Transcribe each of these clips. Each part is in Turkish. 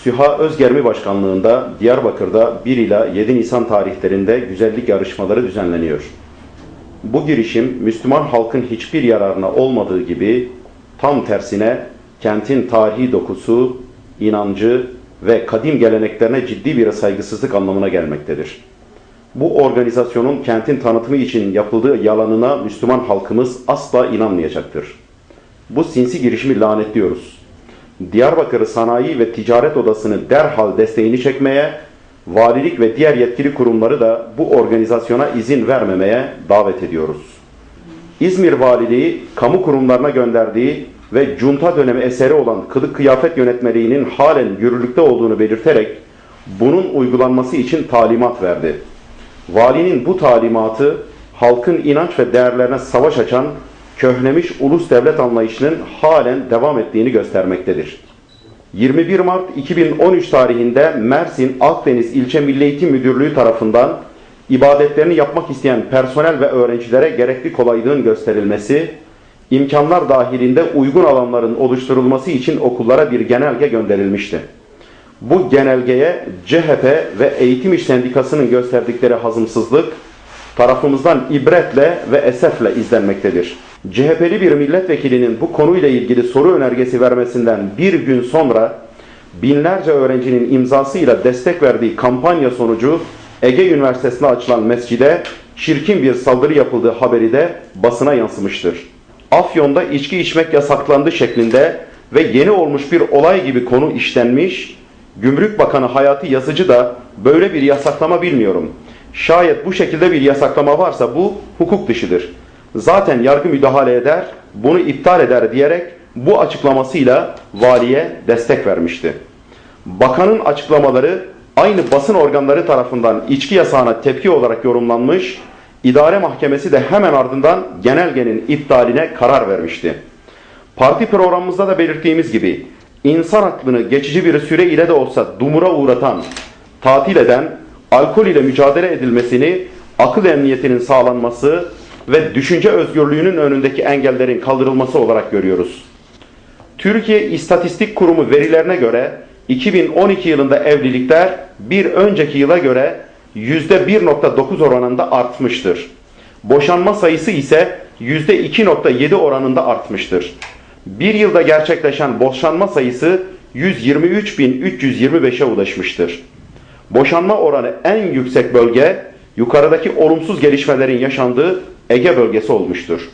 Süha Özgermi Başkanlığında Diyarbakır'da 1 ila 7 Nisan tarihlerinde güzellik yarışmaları düzenleniyor. Bu girişim Müslüman halkın hiçbir yararına olmadığı gibi tam tersine kentin tarihi dokusu, inancı ve kadim geleneklerine ciddi bir saygısızlık anlamına gelmektedir. Bu organizasyonun kentin tanıtımı için yapıldığı yalanına Müslüman halkımız asla inanmayacaktır. Bu sinsi girişimi lanetliyoruz. Diyarbakır Sanayi ve Ticaret Odası'nı derhal desteğini çekmeye, valilik ve diğer yetkili kurumları da bu organizasyona izin vermemeye davet ediyoruz. İzmir Valiliği, kamu kurumlarına gönderdiği ve junta dönemi eseri olan kılık kıyafet yönetmeliğinin halen yürürlükte olduğunu belirterek bunun uygulanması için talimat verdi. Valinin bu talimatı halkın inanç ve değerlerine savaş açan köhnemiş ulus devlet anlayışının halen devam ettiğini göstermektedir. 21 Mart 2013 tarihinde Mersin Akdeniz İlçe Milli Eğitim Müdürlüğü tarafından ibadetlerini yapmak isteyen personel ve öğrencilere gerekli kolaylığın gösterilmesi, imkanlar dahilinde uygun alanların oluşturulması için okullara bir genelge gönderilmişti. Bu genelgeye CHP ve Eğitim İş Sendikası'nın gösterdikleri hazımsızlık tarafımızdan ibretle ve esefle izlenmektedir. CHP'li bir milletvekilinin bu konuyla ilgili soru önergesi vermesinden bir gün sonra binlerce öğrencinin imzasıyla destek verdiği kampanya sonucu Ege Üniversitesi'ne açılan mescide çirkin bir saldırı yapıldığı haberi de basına yansımıştır. Afyon'da içki içmek yasaklandı şeklinde ve yeni olmuş bir olay gibi konu işlenmiş, Gümrük Bakanı Hayati Yazıcı da böyle bir yasaklama bilmiyorum. Şayet bu şekilde bir yasaklama varsa bu hukuk dışıdır. Zaten yargı müdahale eder, bunu iptal eder diyerek bu açıklamasıyla valiye destek vermişti. Bakanın açıklamaları aynı basın organları tarafından içki yasağına tepki olarak yorumlanmış, İdare Mahkemesi de hemen ardından genelgenin iptaline karar vermişti. Parti programımızda da belirttiğimiz gibi insan aklını geçici bir süre ile de olsa dumura uğratan, tatil eden, alkol ile mücadele edilmesini, akıl emniyetinin sağlanması ve düşünce özgürlüğünün önündeki engellerin kaldırılması olarak görüyoruz. Türkiye İstatistik Kurumu verilerine göre 2012 yılında evlilikler bir önceki yıla göre %1.9 oranında artmıştır. Boşanma sayısı ise %2.7 oranında artmıştır. Bir yılda gerçekleşen boşanma sayısı 123.325'e ulaşmıştır. Boşanma oranı en yüksek bölge, yukarıdaki olumsuz gelişmelerin yaşandığı Ege bölgesi olmuştur.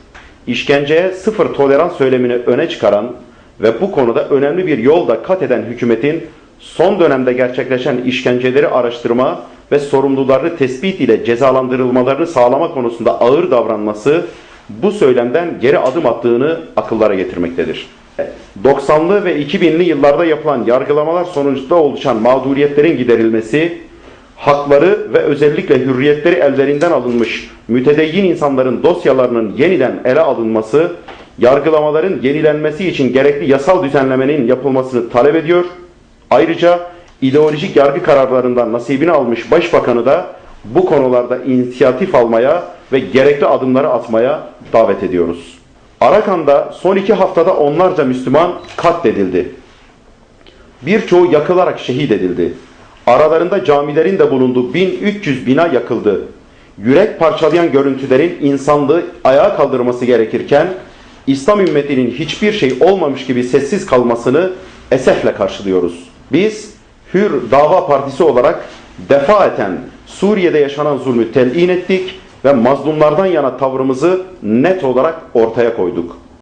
İşkenceye sıfır tolerans söylemini öne çıkaran ve bu konuda önemli bir yol da kat eden hükümetin son dönemde gerçekleşen işkenceleri araştırma ve sorumlularını tespit ile cezalandırılmalarını sağlama konusunda ağır davranması bu söylemden geri adım attığını akıllara getirmektedir. 90'lı ve 2000'li yıllarda yapılan yargılamalar sonucunda oluşan mağduriyetlerin giderilmesi, hakları ve özellikle hürriyetleri ellerinden alınmış mütedeyyin insanların dosyalarının yeniden ele alınması, yargılamaların yenilenmesi için gerekli yasal düzenlemenin yapılmasını talep ediyor. Ayrıca ideolojik yargı kararlarından nasibini almış Başbakanı da bu konularda inisiyatif almaya ve gerekli adımları atmaya davet ediyoruz. Arakan'da son 2 haftada onlarca Müslüman katledildi. Birçoğu yakılarak şehit edildi. Aralarında camilerin de bulunduğu 1300 bina yakıldı. Yürek parçalayan görüntülerin insanlığı ayağa kaldırması gerekirken İslam ümmetinin hiçbir şey olmamış gibi sessiz kalmasını esefle karşılıyoruz. Biz Hür Dava Partisi olarak defaten Suriye'de yaşanan zulmü telin ettik ve mazlumlardan yana tavrımızı net olarak ortaya koyduk.